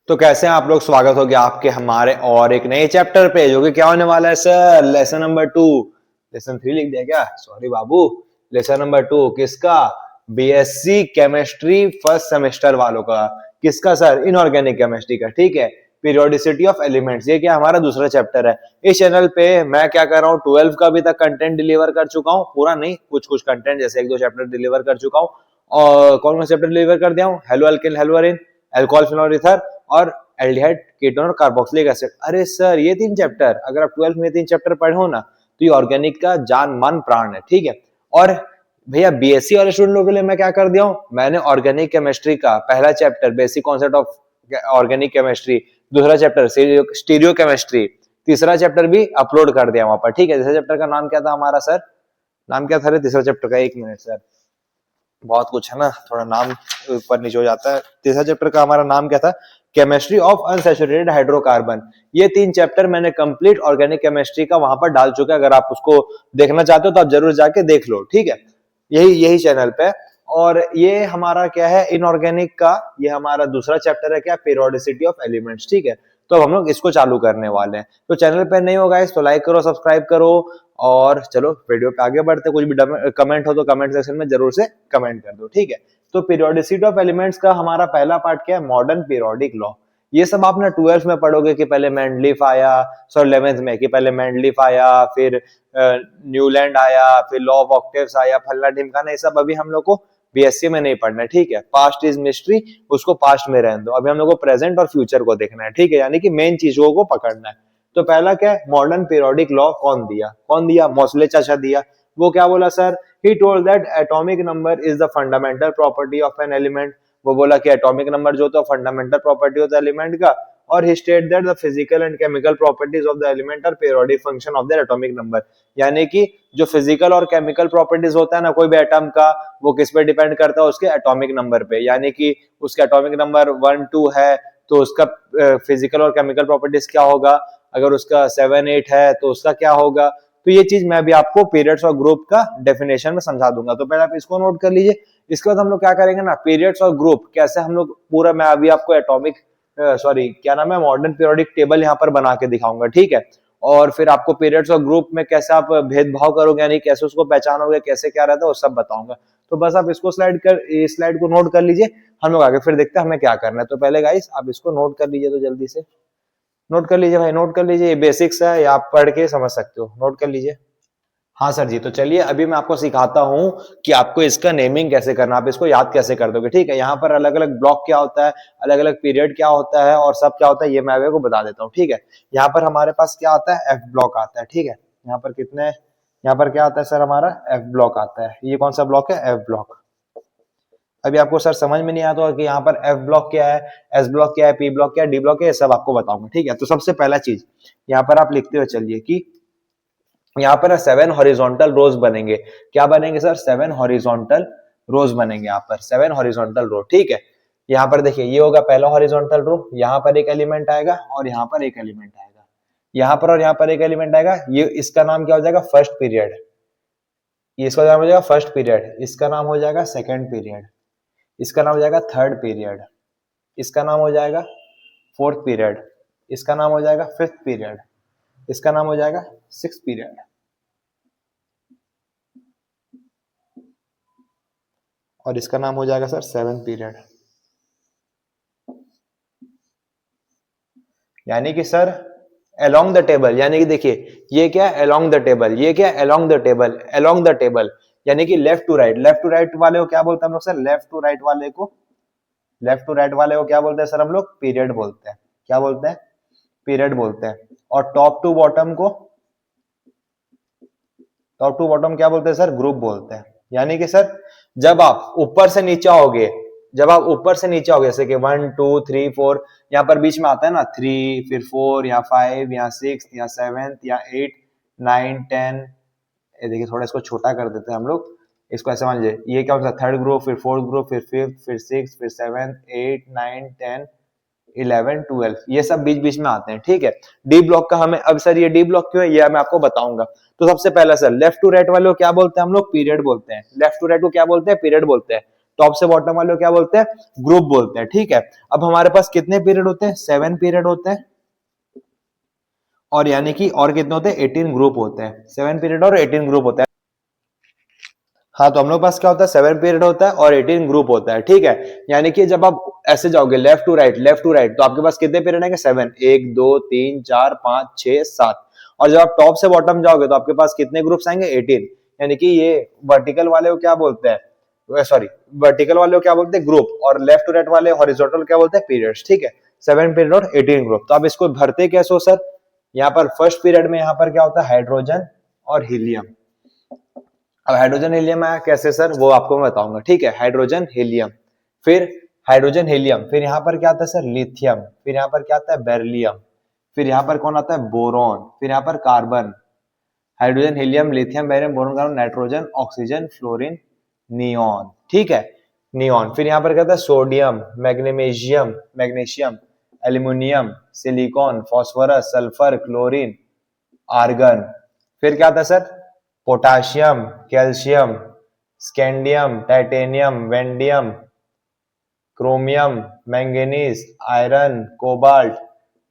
तो कैसे हैं आप लोग। स्वागत हो गया आपके हमारे और एक नए चैप्टर पे, जो कि क्या होने वाला है सर, लेसन नंबर 2। लेसन 3 लिख दिया क्या, सॉरी बाबू। लेसन नंबर 2 किसका? बीएससी केमिस्ट्री फर्स्ट सेमेस्टर वालों का। किसका सर? इनऑर्गेनिक केमिस्ट्री का। ठीक है, पीरियोडिसिटी ऑफ एलिमेंट्स, ये क्या हमारा दूसरा चैप्टर है। इस चैनल पे मैं क्या कर रहा हूँ, 12 का अभी तक कंटेंट डिलीवर कर चुका हूँ, पूरा नहीं, कुछ कुछ कंटेंट जैसे 1-2 चैप्टर डिलीवर कर चुका हूँ। और कौन सा चैप्टर डिलीवर कर दिया हूँ? Hello alkyl hello अरिन, alcohol phenol ether और एल्डिहाइड कीटोन और कार्बोक्सिलिक एसिड। अरे सर ये 3 चैप्टर, अगर आप 12 में 3 चैप्टर पढ़े हो ना, तो ये ऑर्गेनिक का जान मान प्राण है। ठीक है, और भैया बीएससी वाले स्टूडेंट लोगों के लिए मैं क्या कर दिया हूँ, मैंने ऑर्गेनिक केमिस्ट्री का पहला chapter basic concept of organic chemistry, दूसरा चैप्टर स्टीरियो केमिस्ट्री, तीसरा चैप्टर भी अपलोड कर दिया वहां पर। ठीक है, तीसरा चैप्टर का नाम क्या था हमारा सर? नाम क्या था तीसरा चैप्टर का? 1 मिनट सर, बहुत कुछ है ना, थोड़ा नाम ऊपर नीचे हो जाता है। तीसरा चैप्टर का हमारा नाम क्या था? Chemistry of unsaturated hydrocarbon. ये 3 चैप्टर मैंने कंप्लीट ऑर्गेनिक केमिस्ट्री का वहां पर डाल चुका है। अगर आप उसको देखना चाहते हो तो आप जरूर जाके देख लो। ठीक है, यही चैनल पे। और ये हमारा क्या है, इनऑर्गेनिक का ये हमारा दूसरा चैप्टर है, क्या? Periodicity of elements. ठीक है, तो अब हम लोग इसको चालू करने वाले हैं। तो चैनल पे नहीं होगा इस तो लाइक करो, सब्सक्राइब करो, और चलो वीडियो पे आगे बढ़ते। कुछ भी कमेंट हो तो कमेंट सेक्शन में जरूर से कमेंट कर दो। ठीक है, तो पीरियोडिसिटी ऑफ एलिमेंट्स का हमारा पहला पार्ट क्या है? Modern periodic law. ये सब आपने 12th में पढ़ोगे कि पहले मेंडलीफ आया, सॉरी 11th में, कि पहले मेंडलीफ आया, फिर न्यूलैंड आया, फिर लॉ ऑफ ऑक्टेव्स आया, फल्ला ढिमकाना। ये सब अभी हम लोग को बीएससी में नहीं पढ़ना है। ठीक है, पास्ट इज मिस्ट्री, उसको पास्ट में रहने दो। अभी हम लोग को प्रेजेंट और फ्यूचर को देखना है। ठीक है, यानी कि मेन चीजों को पकड़ना है। तो पहला क्या है, मॉडर्न पीरियोडिक लॉ कौन दिया? मोसले चाचा दिया। वो क्या बोला sir? He told that atomic number is the fundamental property of an element. वो बोला कि एटॉमिक नंबर जो तो फंडामेंटल प्रॉपर्टी होता है एलिमेंट का। और ही state that the physical and chemical properties of the element are periodic function of the atomic number. यानी कि जो फिजिकल और केमिकल प्रॉपर्टीज होता है ना कोई भी एटम का, वो किस पे डिपेंड करता है? उसके एटॉमिक नंबर पे। यानी कि उसका एटॉमिक नंबर 1, 2 है तो उसका फिजिकल और केमिकल प्रॉपर्टीज क्या होगा? अगर उसका 7, 8 है तो उसका क्या होगा? तो ये चीज मैं भी आपको पीरियड्स और ग्रुप का डेफिनेशन में समझा दूंगा। तो पहले आप इसको नोट कर लीजिए। इसके बाद हम लोग क्या करेंगे ना, पीरियड्स और ग्रुप कैसे हम लोग पूरा, मैं अभी आपको एटॉमिक सॉरी क्या नाम है, मॉडर्न पीरियोडिक टेबल यहाँ पर बना के दिखाऊंगा। ठीक है, और फिर आपको पीरियड्स और ग्रुप में कैसे आप भेदभाव करोगे, यानी कैसे उसको पहचानोगे, कैसे क्या रहता है, वो सब बताऊंगा। तो बस आप इसको इस स्लाइड को नोट कर लीजिए। हम लोग आगे फिर देखते हैं हमें क्या करना है। तो पहले गाइस आप इसको नोट कर लीजिए, तो जल्दी से नोट कर लीजिए भाई, नोट कर लीजिए। ये बेसिक्स है, ये आप पढ़ के समझ सकते हो, नोट कर लीजिए। हाँ सर जी, तो चलिए अभी मैं आपको सिखाता हूँ कि आपको इसका नेमिंग कैसे करना, आप इसको याद कैसे कर दोगे। ठीक है, यहाँ पर अलग अलग ब्लॉक क्या होता है, अलग अलग पीरियड क्या होता है और सब क्या होता है, ये मैं आपको बता देता हूँ। ठीक है, यहाँ पर हमारे पास क्या आता है, एफ ब्लॉक आता है। ठीक है, यहाँ पर कितने, यहाँ पर क्या आता है सर, हमारा एफ ब्लॉक आता है। ये कौन सा ब्लॉक है? F block. अभी आपको सर समझ में नहीं आता होगा कि यहाँ पर एफ ब्लॉक क्या है, एस ब्लॉक क्या है, पी ब्लॉक क्या है, डी ब्लॉक क्या है, ये सब आपको बताऊंगा। ठीक है, तो सबसे पहला चीज यहाँ पर आप लिखते हुए चलिए कि यहाँ पर 7 हॉरिजॉन्टल रोज बनेंगे। क्या बनेंगे सर? 7 हॉरिजॉन्टल रोज बनेंगे यहाँ पर, 7 हॉरिजॉन्टल रो। ठीक है, यहाँ पर देखिए ये होगा पहला हॉरिजॉन्टल रो, यहाँ पर एक एलिमेंट आएगा और यहाँ पर एक एलिमेंट आएगा, यहाँ पर और यहाँ पर एक एलिमेंट आएगा। ये इसका नाम क्या हो जाएगा? First period. इसका नाम हो जाएगा फर्स्ट पीरियड, इसका नाम हो जाएगा सेकेंड पीरियड, इसका नाम हो जाएगा थर्ड पीरियड, इसका नाम हो जाएगा फोर्थ पीरियड, इसका नाम हो जाएगा फिफ्थ पीरियड, इसका नाम हो जाएगा सिक्स्थ पीरियड, और इसका नाम हो जाएगा सर सेवेंथ पीरियड। यानी कि सर अलोंग द टेबल, यानी कि देखिए ये क्या है, अलोंग द टेबल, ये क्या है, along the table, along the table. यानी कि left to right, left to right वाले को क्या बोलते हैं हम लोग सर? लेफ्ट टू राइट वाले को, लेफ्ट टू राइट वाले को क्या बोलते हैं सर हम लोग? पीरियड बोलते हैं। क्या बोलते हैं? पीरियड बोलते हैं। और टॉप टू बॉटम को, टॉप टू बॉटम क्या बोलते हैं सर? ग्रुप बोलते हैं। यानी कि सर जब आप ऊपर से नीचे आओगे, जब आप ऊपर से नीचे आओगे, जैसे कि 1, 2, 3, 4, यहाँ पर बीच में आता है ना 3, फिर 4, यहाँ 5, यहाँ 6, यहाँ 7, यहाँ 8, 9, 10। ये देखिए थोड़ा इसको छोटा कर देते हैं हम लोग, इसको ऐसे मान लीजिए। ये क्या होता है? थर्ड ग्रुप, फिर फोर्थ ग्रुप, फिर फिफ्थ, फिर सिक्स, फिर 7, 8, 9, 10, 11, 12, ये सब बीच बीच में आते हैं। ठीक है, डी ब्लॉक का हमें, अब सर ये डी ब्लॉक क्यों है ये मैं आपको बताऊंगा। तो सबसे पहला सर लेफ्ट टू राइट वाले को क्या बोलते हैं हम लोग? पीरियड बोलते हैं। लेफ्ट टू राइट को क्या बोलते हैं? पीरियड बोलते हैं। टॉप से बॉटम वाले को क्या बोलते हैं, ग्रुप बोलते हैं, ठीक है। अब हमारे पास कितने पीरियड होते हैं, 7 पीरियड होते हैं, और यानी कि और कितने होते हैं, 18 ग्रुप होते हैं, 7 पीरियड और 18 ग्रुप होता है। हाँ, तो हम लोग पास क्या होता है, 7 पीरियड होता है और 18 ग्रुप होता है, ठीक है। यानी कि जब आप ऐसे जाओगे लेफ्ट टू राइट, तो आपके पास कितने पीरियड आएंगे, 7, 1 2 3 4 5 6 7। और जब आप टॉप से बॉटम जाओगे तो आपके पास कितने ग्रुप्स आएंगे, 18। यानी कि ये वर्टिकल वाले को क्या बोलते हैं, सॉरी, वर्टिकल वाले को क्या बोलते हैं, ग्रुप, और लेफ्ट टू राइट वाले हॉरिजॉन्टल क्या बोलते हैं, पीरियड्स, ठीक है। 7 पीरियड और 18 ग्रुप। तो आप इसको भरते कैसे हो सर, यहाँ पर फर्स्ट पीरियड में यहाँ पर क्या होता है, हाइड्रोजन और हीलियम। अब हाइड्रोजन हीलियम आया कैसे सर, वो आपको मैं बताऊंगा, ठीक है। हाइड्रोजन हीलियम, फिर हाइड्रोजन हीलियम, फिर यहाँ पर क्या आता है सर, लिथियम, फिर यहाँ पर क्या आता है, बेरिलियम, फिर यहाँ पर कौन आता है, बोरॉन, फिर यहाँ पर carbon. Hydrogen helium lithium barium boron carbon nitrogen oxygen fluorine neon, ठीक है, नियॉन। फिर यहाँ पर क्या आता है, sodium magnesium magnesium aluminium silicon phosphorus sulphur chlorine argon. फिर क्या आता है sir, potassium calcium scandium titanium vanadium chromium manganese iron cobalt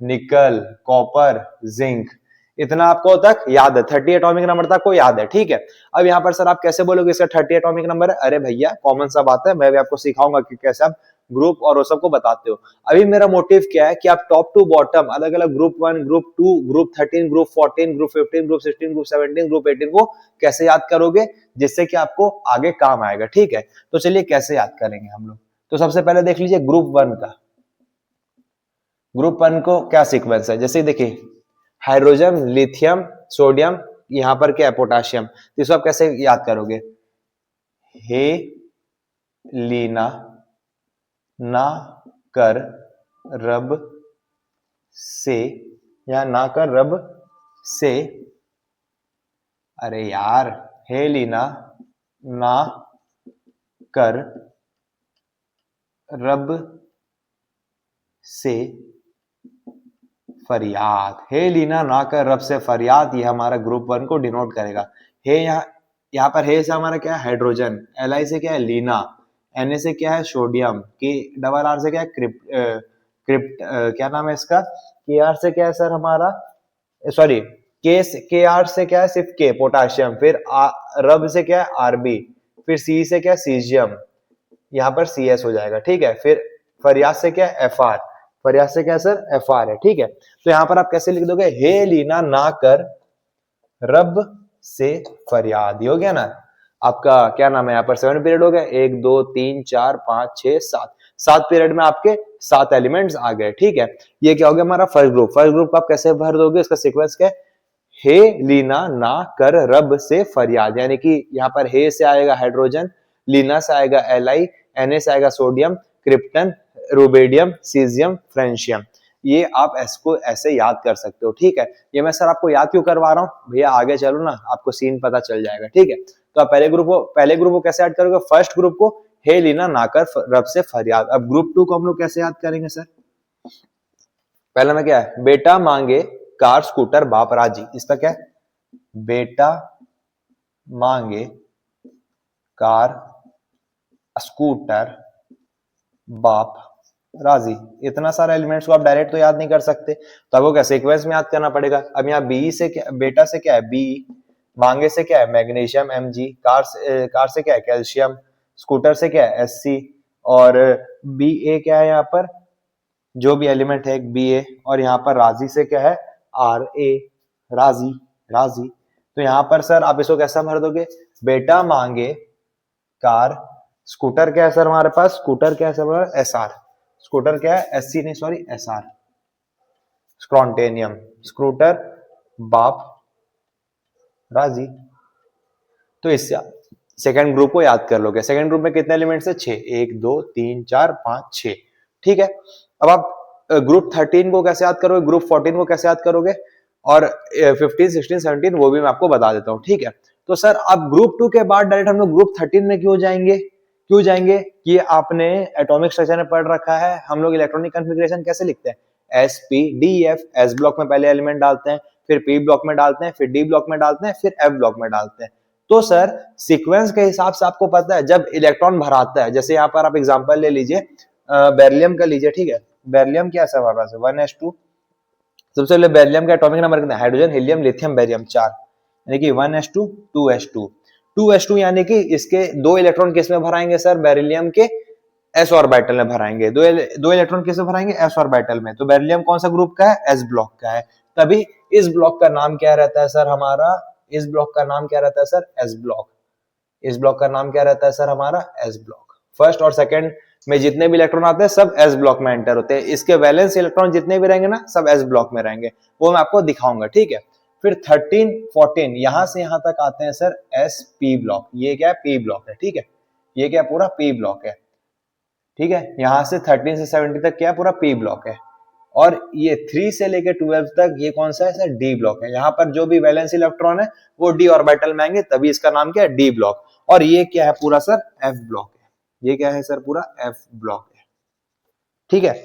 nickel copper zinc. इतना आपको तक याद है, 30 एटॉमिक नंबर तक को याद है, ठीक है। अब यहाँ पर सर आप कैसे बोलोगे इसका 30 एटॉमिक नंबर है, अरे भैया कॉमन सा बात है, मैं भी आपको सिखाऊंगा कि कैसे आप ग्रुप और वो सबको बताते हो। अभी मेरा मोटिव क्या है कि आप टॉप टू बॉटम अलग अलग group 1 group 2 group 13 group 14 group 15 group 16 group 17 group 18 को कैसे याद करोगे, जिससे कि आपको आगे काम आएगा, ठीक है। तो चलिए कैसे याद करेंगे हम लोग। तो सबसे पहले देख लीजिए ग्रुप 1 का, ग्रुप 1 को क्या सीक्वेंस है, जैसे देखिए हाइड्रोजन लिथियम सोडियम, यहां पर क्या है, पोटाशियम। तो इसको आप कैसे याद करोगे, हे लीना ना कर रब से, या ना कर रब से, अरे यार, हे लीना ना कर रब से फरियाद। हे लीना ना कर रब से फरियाद, ये हमारा ग्रुप 1 को डिनोट करेगा। हे यहाँ पर हे से हमारा क्या है, हाइड्रोजन, एल आई से क्या है, लीना, एन ए से क्या है, सोडियम, के डबल आर से क्या है, क्रिप्ट क्या नाम है इसका, के आर से क्या है सर हमारा, सॉरी, के आर से क्या है, सिर्फ के, पोटाशियम, फिर रब से क्या है, आरबी, फिर सी से क्या है, सीजियम, यहाँ पर सी एस हो जाएगा, ठीक है। फिर फरियाद से क्या है, एफ आर, फरियाद से क्या है सर, एफ आर है, ठीक है। तो यहाँ पर आप कैसे लिख दोगे, हे लीना ना कर रब से फरियाद, हो गया ना। आपका क्या नाम है, यहाँ पर 7 पीरियड हो गए, 1 2 3 4 5 6 7, 7 पीरियड में आपके 7 एलिमेंट्स आ गए, ठीक है। ये क्या हो गया हमारा फर्स्ट ग्रुप। फर्स्ट ग्रुप को आप कैसे भर दोगे, इसका सीक्वेंस क्या है, हे लीना ना कर रब से फरियाद, यानी कि यहाँ पर हे से आएगा हाइड्रोजन, लीना से आएगा एल आई, एन से आएगा sodium, krypton rubidium caesium francium. ये आप इसको ऐसे याद कर सकते हो, ठीक है। ये मैं सर आपको याद क्यों करवा रहा हूँ भैया, आगे चलो ना आपको सीन पता चल जाएगा, ठीक है। तो आप पहले ग्रुप को कैसे याद करोगे, फर्स्ट ग्रुप को हे लीना ना कर रब से फरियाद। अब ग्रुप 2 को हम लोग कैसे याद करेंगे सर, पहला में क्या है, बेटा मांगे कार स्कूटर बाप राजी, इसका क्या है, बेटा मांगे कार स्कूटर बाप राजी। इतना सारा एलिमेंट्स को आप डायरेक्ट तो याद नहीं कर सकते, तो आपको क्या सीक्वेंस में याद करना पड़ेगा। अब यहाँ बी से क्या, बेटा से क्या है बी, मांगे से क्या है मैग्नीशियम Mg, कार से क्या है कैल्शियम, स्कूटर से क्या है Sc, और बी ए क्या है यहाँ पर, जो भी एलिमेंट है एक बी ए, और यहाँ पर राजी से क्या है आर ए, राजी राजी। तो यहाँ पर सर आप इसको कैसा भर दोगे, बेटा मांगे कार, स्कूटर क्या है सर हमारे पास, स्कूटर क्या है सर एस आर, स्कूटर क्या है एस सी नहीं सॉरी एस आर, स्क्रॉन्टेनियम, स्कूटर बाप राजी। तो इससे सेकंड ग्रुप को याद कर लोगे। सेकंड ग्रुप में कितने एलिमेंट्स है, 6, 1 2 3 4 5 6, ठीक है। अब आप ग्रुप 13 को कैसे याद करोगे, ग्रुप 14 को कैसे याद करोगे, और 15 16 17 वो भी मैं आपको बता देता हूँ, ठीक है। तो सर आप ग्रुप 2 के बाद डायरेक्ट हम लोग ग्रुप 13 में क्यों जाएंगे, कि आपने एटॉमिक स्ट्रक्चर में पढ़ रखा है, हम लोग इलेक्ट्रॉनिक कॉन्फ़िगरेशन कैसे लिखते हैं, S P D F, S block में पहले एलिमेंट डालते हैं, फिर पी ब्लॉक में डालते हैं, फिर डी ब्लॉक में डालते हैं, फिर एफ ब्लॉक में डालते हैं। तो सर सीक्वेंस के हिसाब से आपको पता है जब इलेक्ट्रॉन भराता है, जैसे यहाँ पर आप एग्जांपल ले लीजिए बेरिलियम का लीजिए, ठीक है। बेरिलियम क्या है हमारे पास 1s2, सबसे पहले बेरिलियम का एटॉमिक नंबर कितना है, हाइड्रोजन हीलियम लिथियम बेरियम 4, यानी कि 1s2 2s2 2s2, यानी कि इसके 2 इलेक्ट्रॉन किस में भराएंगे सर, बेरिलियम के s ऑर्बिटल में भराएंगे। दो इलेक्ट्रॉन किस में भराएंगे, s ऑर्बिटल में। तो बेरिलियम कौन सा ग्रुप का है, s ब्लॉक का है, तभी इस ब्लॉक का नाम क्या रहता है सर हमारा, इस ब्लॉक का नाम क्या रहता है सर, s ब्लॉक। इस ब्लॉक का नाम क्या रहता है सर हमारा, s ब्लॉक। फर्स्ट और सेकंड में जितने भी इलेक्ट्रॉन आते हैं सब s ब्लॉक में एंटर होते हैं। इसके वैलेंस इलेक्ट्रॉन जितने भी रहेंगे ना सब s ब्लॉक में रहेंगे, वो मैं आपको दिखाऊंगा, ठीक है। फिर 13 14 यहां से यहां तक आते हैं सर sp ब्लॉक। ये क्या है, p ब्लॉक है, ठीक है। ये क्या पूरा p ब्लॉक है, ठीक है। यहां से 13 से 70 तक क्या है, पूरा p ब्लॉक है। और ये 3 से लेकर 12 तक ये कौन सा है सर, d ब्लॉक है। यहाँ पर जो भी वैलेंस इलेक्ट्रॉन है वो d ऑर्बिटल में आएंगे, तभी इसका नाम क्या है, d ब्लॉक। और ये क्या है पूरा सर, f ब्लॉक है। ये क्या है सर, पूरा f ब्लॉक है, ठीक है।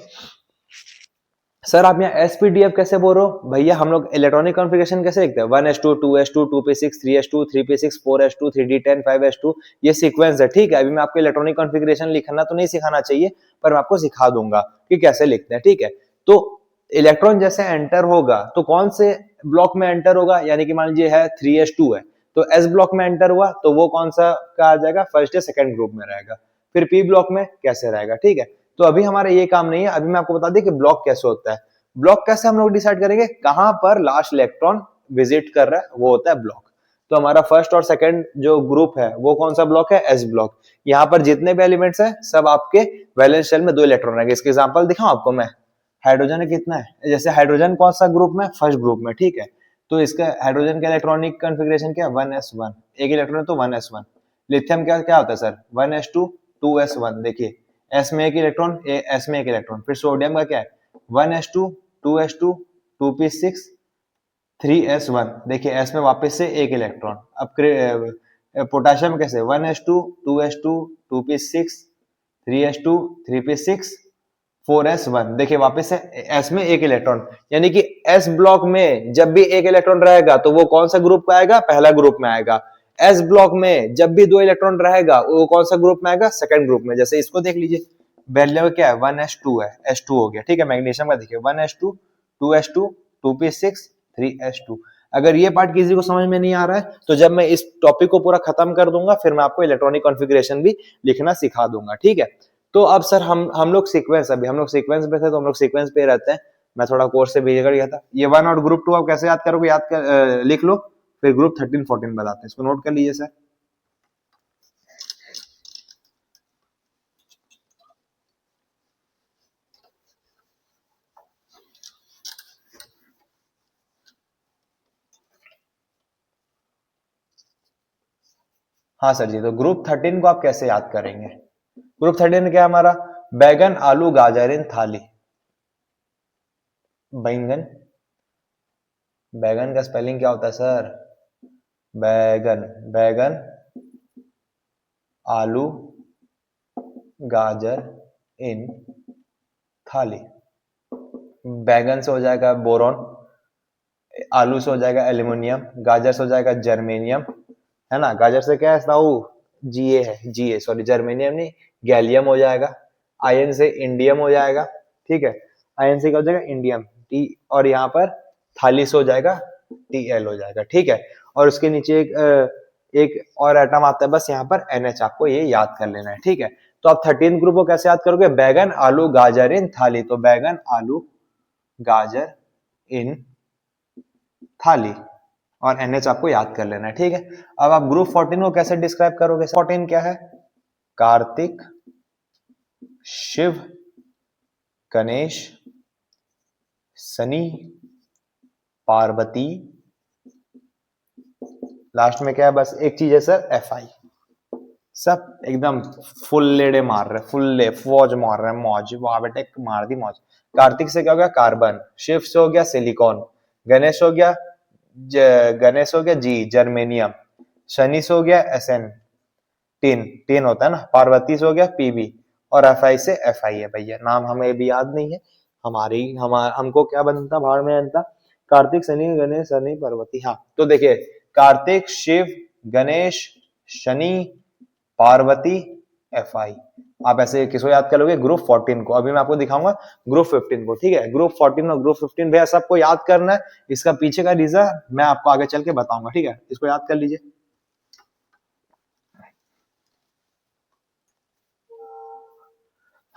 सर आप यहाँ sp-df कैसे बोल रहे हो भैया, हम लोग इलेक्ट्रॉनिक कॉन्फ़िगरेशन कैसे लिखते हैं, 1s2 2s2 2p6 3s2 3p6 4s2 3d10 5s2, ये सीक्वेंस है, ठीक है। अभी मैं आपको इलेक्ट्रॉनिक कॉन्फ़िगरेशन लिखना तो नहीं सिखाना चाहिए, पर मैं आपको सिखा दूंगा कि कैसे लिखते हैं, ठीक है। तो इलेक्ट्रॉन जैसे एंटर होगा तो कौन से ब्लॉक में एंटर होगा, यानी कि मान लीजिए है 3s2 है, तो s ब्लॉक में एंटर हुआ तो वो कौन सा का आ जाएगा, फर्स्ट या सेकंड ग्रुप में रहेगा। फिर p ब्लॉक में कैसे रहेगा, ठीक है। तो अभी हमारा ये काम नहीं है, अभी मैं आपको बता दें कि ब्लॉक कैसे होता है। ब्लॉक कैसे हम लोग डिसाइड करेंगे, कहां पर लास्ट इलेक्ट्रॉन विजिट कर रहा है, वो होता है ब्लॉक। तो हमारा फर्स्ट और सेकंड जो ग्रुप है वो कौन सा ब्लॉक है, एस ब्लॉक। यहाँ पर जितने भी एलिमेंट्स हैं सब आपके वैलेंस शेल में 2 इलेक्ट्रॉन रहेंगे। इसके एग्जांपल दिखाऊं आपको मैं, हाइड्रोजन है कितना है, जैसे हाइड्रोजन कौन सा ग्रुप में, फर्स्ट ग्रुप में, ठीक है। तो इसका हाइड्रोजन का इलेक्ट्रॉनिक कॉन्फ़िगरेशन क्या है, 1s1, एक इलेक्ट्रॉन है तो 1s1। लिथियम क्या क्या होता है सर, 1s2 2s1, देखिए s में एक इलेक्ट्रॉन, s में एक इलेक्ट्रॉन। फिर सोडियम का क्या है, 1s2 2s2 2p6 3s1, देखिए s में वापस से एक इलेक्ट्रॉन। अब पोटेशियम कैसे, 1s2 2s2 2p6 3s2 3p6 4s1, देखिए वापस से s में एक इलेक्ट्रॉन, यानी कि s ब्लॉक में जब भी एक इलेक्ट्रॉन रहेगा तो वो कौन सा ग्रुप में आएगा, पहला ग्रुप में आएगा। s ब्लॉक में जब भी 2 इलेक्ट्रॉन रहेगा वो कौन सा ग्रुप में आएगा, सेकंड ग्रुप में। जैसे इसको देख लीजिए, बेरिलियम क्या है, 1s2 है, s2 हो गया, ठीक है। मैग्नीशियम का देखिए 1s2 2s2 2p6 3s2। अगर ये पार्ट किसी को समझ में नहीं आ रहा है तो जब मैं इस टॉपिक को पूरा खत्म कर दूंगा फिर मैं आपको इलेक्ट्रॉनिक कॉन्फ़िगरेशन भी लिखना सिखा दूंगा, ठीक है। तो अब सर हम लोग सीक्वेंस, अभी हम लोग सीक्वेंस पे थे तो हम लोग सीक्वेंस पे रहते हैं। मैं थोड़ा कोर्स से बिगड़ गया था। ये 1 और ग्रुप 2 आप कैसे याद करोगे, लिख लो, फिर ग्रुप 13 14 बताते हैं, इसको नोट कर लीजिए सर। हाँ सर जी, तो ग्रुप 13 को आप कैसे याद करेंगे, ग्रुप 13 क्या हमारा, बैगन आलू गाजर इन थाली। बैंगन, बैगन का स्पेलिंग क्या होता है सर, बैगन, बैगन आलू गाजर इन थाली। बैगन से हो जाएगा बोरॉन, आलू से हो जाएगा एल्यूमिनियम, गाजर से हो जाएगा जर्मेनियम, है ना। गाजर से क्या है ताऊ, जीए है, जीए सॉरी, जर्मेनियम नहीं, गैलियम हो जाएगा। आयन से इंडियम हो जाएगा, ठीक है। आयन से क्या हो जाएगा, इंडियम, टी। और यहाँ पर थाली से हो जाएगा टीएल हो जाएगा, ठीक है। और उसके नीचे एक और एटम आता है, बस यहाँ पर NH, आपको ये याद कर लेना है, ठीक है। तो आप 13 ग्रुप को कैसे याद करोगे, बैगन आलू गाजर इन थाली। तो बैगन आलू गाजर इन थाली, और NH आपको याद कर लेना है, ठीक है। अब आप ग्रुप 14 को कैसे डिस्क्राइब करोगे, 14 क्या है, कार्तिक शिव गणेश शनि पार्वती, लास्ट में क्या है, बस एक चीज है सर, FI। सब एकदम फुल लेड़े मार रहे, फुल्ले फौज मार रहे हैं, मौज, वाह बेटे मार दी मौज। कार्तिक से क्या हो गया, कार्बन। शिव से हो गया सिलिकॉन। गणेश हो गया गणेश हो गया जी, जर्मेनियम। शनि से हो गया SN, टिन, टिन होता है ना। पार्वती से हो गया PB, और FI से FI है भैया, नाम हमें भी याद नहीं है, हमको क्या बनता, भाड़ में बनता, कार्तिक शनि गणेश शनि पार्वती। हाँ तो देखिए, कार्तिक शिव गणेश, शनि, पार्वती, Fi। आप ऐसे किसको याद कर लोगे? ग्रुप 14 को। अभी मैं आपको दिखाऊंगा ग्रुप 15 को, ठीक है। ग्रुप 14 और ग्रुप 15 भैया सबको याद करना है। इसका पीछे का रीजन मैं आपको आगे चल के बताऊंगा, ठीक है। इसको याद कर लीजिए।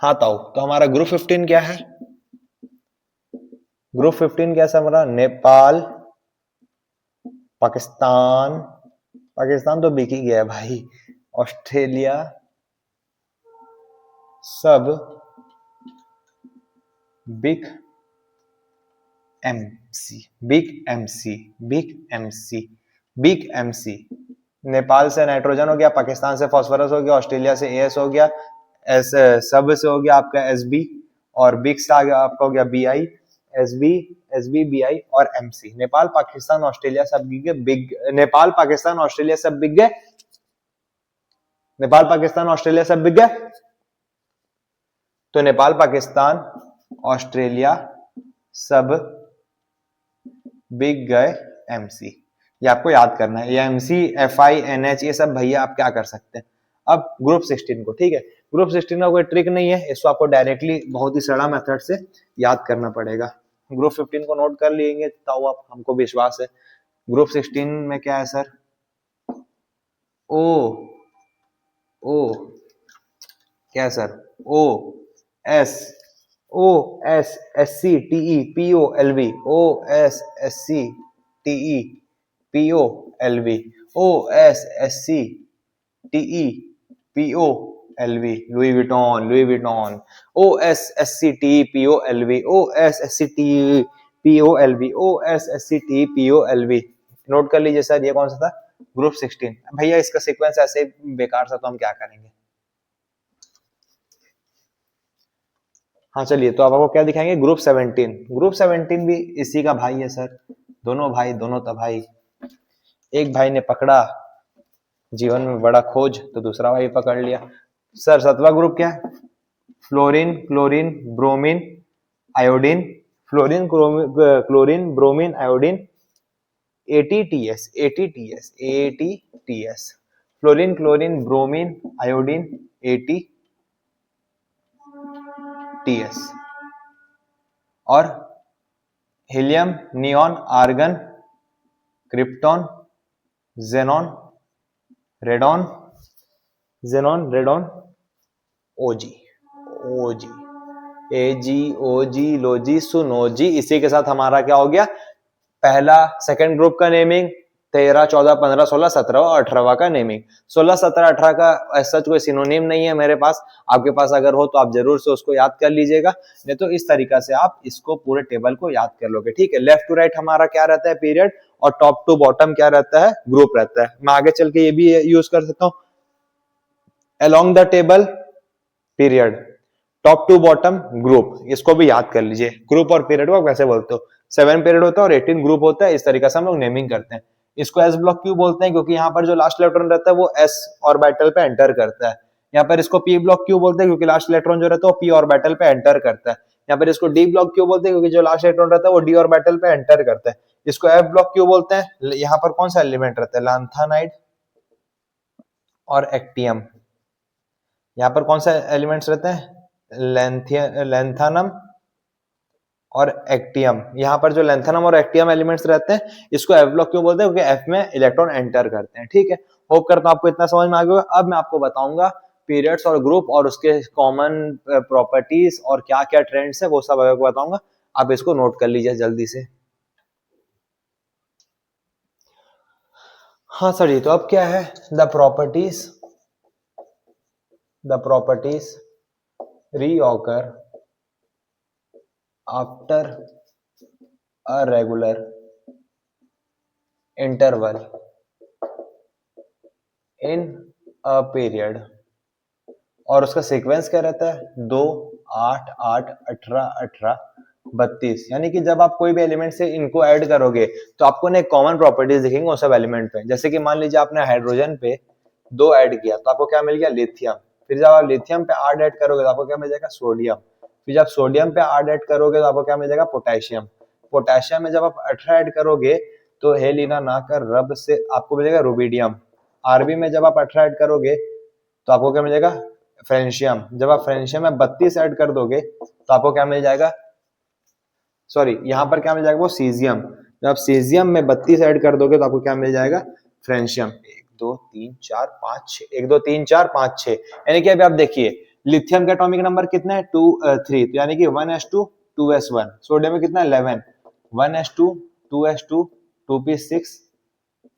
हाँ तो हमारा ग्रुप 15 क्या है? ग्रुप 15 कैसा हमारा? नेपाल, पाकिस्तान, पाकिस्तान तो बिक ही गया है भाई, ऑस्ट्रेलिया, सब big MC, big MC, big MC, big MC. Nepal से नाइट्रोजन हो गया, पाकिस्तान से फास्फोरस हो गया, ऑस्ट्रेलिया से एस हो गया, एस सब से हो गया आपका एसबी, और बिग से आ गया आपका हो गया बीआई, एसबी, एसबी, बीआई और एमसी। नेपाल, पाकिस्तान, ऑस्ट्रेलिया सब बिग, नेपाल, पाकिस्तान, ऑस्ट्रेलिया सब बिक गए। नेपाल, पाकिस्तान, ऑस्ट्रेलिया सब बिक गए। तो नेपाल, पाकिस्तान, ऑस्ट्रेलिया सब बिक गए एमसी। ये आपको याद करना है। ये एमसी, एफआई, एनएच, ये सब भैया आप क्या कर सकते हैं। अब ग्रुप 16 को, ठीक है। ग्रुप 16 का कोई ट्रिक नहीं है, इसको आपको डायरेक्टली बहुत ही सरल मेथड से याद करना पड़ेगा। ग्रुप 15 को नोट कर लेंगे तो आप, हमको विश्वास है। ग्रुप 16 में क्या है सर? ओ, ओ क्या है sir? O S, O S S C T E P O L V, O S S C T E P O L V, O S S C T E P O L V, Louis Vuitton, Louis Vuitton, O S S C T E P O L V, O S S C T E P O L V, O S S C T E P O L we. Note कर लीजिए sir, ये कौन सा था? Group 16। भैया इसका sequence ऐसे बेकार सा, तो हम क्या करेंगे? हाँ चलिए, तो अब आपको क्या दिखाएंगे? ग्रुप 17। ग्रुप 17 भी इसी का भाई है सर, दोनों भाई, दोनों तबाही। एक भाई ने पकड़ा जीवन में बड़ा खोज, तो दूसरा भाई पकड़ लिया। सर 7वां ग्रुप क्या है? Fluorine, chlorine, bromine, iodine, fluorine, chlorine, bromine, iodine, ATTS, ATTS, ATTS, fluorine, chlorine, bromine, iodine, ATTS। और helium, neon, argon, krypton, xenon, radon, xenon, radon, ओजी, ओजी, एजी, ओजी, लोजी, सुनोजी। इसी के साथ हमारा क्या हो गया? पहला सेकंड ग्रुप का नेमिंग, 13, 14, 15, 16, 17 और 18 का नेमिंग। 16, 17, 18 का ऐसा कोई सिनोनिम नहीं है मेरे पास। आपके पास अगर हो तो आप जरूर से उसको याद कर लीजिएगा, नहीं तो इस तरीका से आप इसको पूरे टेबल को याद कर लोगे, ठीक है। लेफ्ट टू राइट हमारा क्या रहता है? पीरियड। और टॉप टू बॉटम क्या रहता है? ग्रुप रहता है। मैं आगे चल के ये भी यूज कर सकता हूँ, along the table period, top to bottom group. इसको भी याद कर लीजिए। ग्रुप और पीरियड को कैसे बोलते हो? 7 पीरियड होता है और 18 ग्रुप होता है। इस तरीके से हम लोग नेमिंग करते हैं। इसको एस ब्लॉक क्यों बोलते हैं? क्योंकि यहाँ पर जो लास्ट इलेक्ट्रॉन रहता है वो एस ऑर्बिटल पे एंटर करता है। यहाँ पर इसको पी ब्लॉक क्यों बोलते हैं? क्योंकि लास्ट इलेक्ट्रॉन जो रहता है वो पी ऑर्बिटल पे एंटर करता है। यहाँ पर इसको डी ब्लॉक क्यों बोलते हैं? क्योंकि जो लास्ट इलेक्ट्रॉन रहता है वो डी ऑर्बिटल पे एंटर करता है। इसको एफ ब्लॉक क्यों बोलते हैं? यहाँ पर कौन सा एलिमेंट रहता है? लैंथेनाइड और एक्टियम। यहाँ पर कौन सा एलिमेंट्स रहते हैं? लैंथेनम और एक्टियम। यहाँ पर जो लैंथेनम और एक्टियम एलिमेंट्स रहते हैं, इसको एफ ब्लॉक क्यों बोलते हैं? क्योंकि एफ में इलेक्ट्रॉन एंटर करते हैं, ठीक है। होप करता हूं आपको इतना समझ में आ गया। अब मैं आपको बताऊंगा पीरियड्स और ग्रुप और उसके कॉमन प्रॉपर्टीज और क्या क्या ट्रेंड्स है, वो सब आपको बताऊंगा। आप इसको नोट कर लीजिए जल्दी से। हाँ सर, ये तो अब क्या है? The properties reoccur after a regular interval in a period। और उसका सीक्वेंस क्या रहता है? 2, 8, 8, 18, 18, 32। यानी कि जब आप कोई भी एलिमेंट से इनको ऐड करोगे तो आपको ना एक कॉमन प्रॉपर्टीज दिखेंगे उस सब एलिमेंट पे। जैसे कि मान लीजिए आपने हाइड्रोजन पे 2 ऐड किया तो आपको क्या मिल गया? लिथियम। फिर जब आप लिथियम पे 8 ऐड करोगे तो आपको क्या मिल जाएगा? सोडियम। फिर जब सोडियम पे 8 ऐड करोगे तो आपको क्या मिल जाएगा? पोटेशियम। पोटेशियम में जब आप 18 ऐड करोगे तो हे लीना ना कर रब से आपको मिलेगा रुबिडियम। आरबी में जब आप 18 ऐड करोगे तो आपको क्या मिलेगा, फ्रेंशियम। जब आप फ्रेंशियम में 32 ऐड कर दोगे तो आपको क्या मिल जाएगा, सॉरी यहाँ पर क्या मिल जाएगा, वो सीजियम। जब आप सीजियम में 32 ऐड कर दोगे तो आपको क्या मिल जाएगा, फ्रेंशियम। 1 2 3 4 5 6, 1 2 3 4 5 6, यानी कि अभी आप देखिए लिथियम का एटॉमिक नंबर कितना है, 3, तो यानी कि 1s2 2s1। सोडियम में कितना है, 11, 1s2 2s2 2p6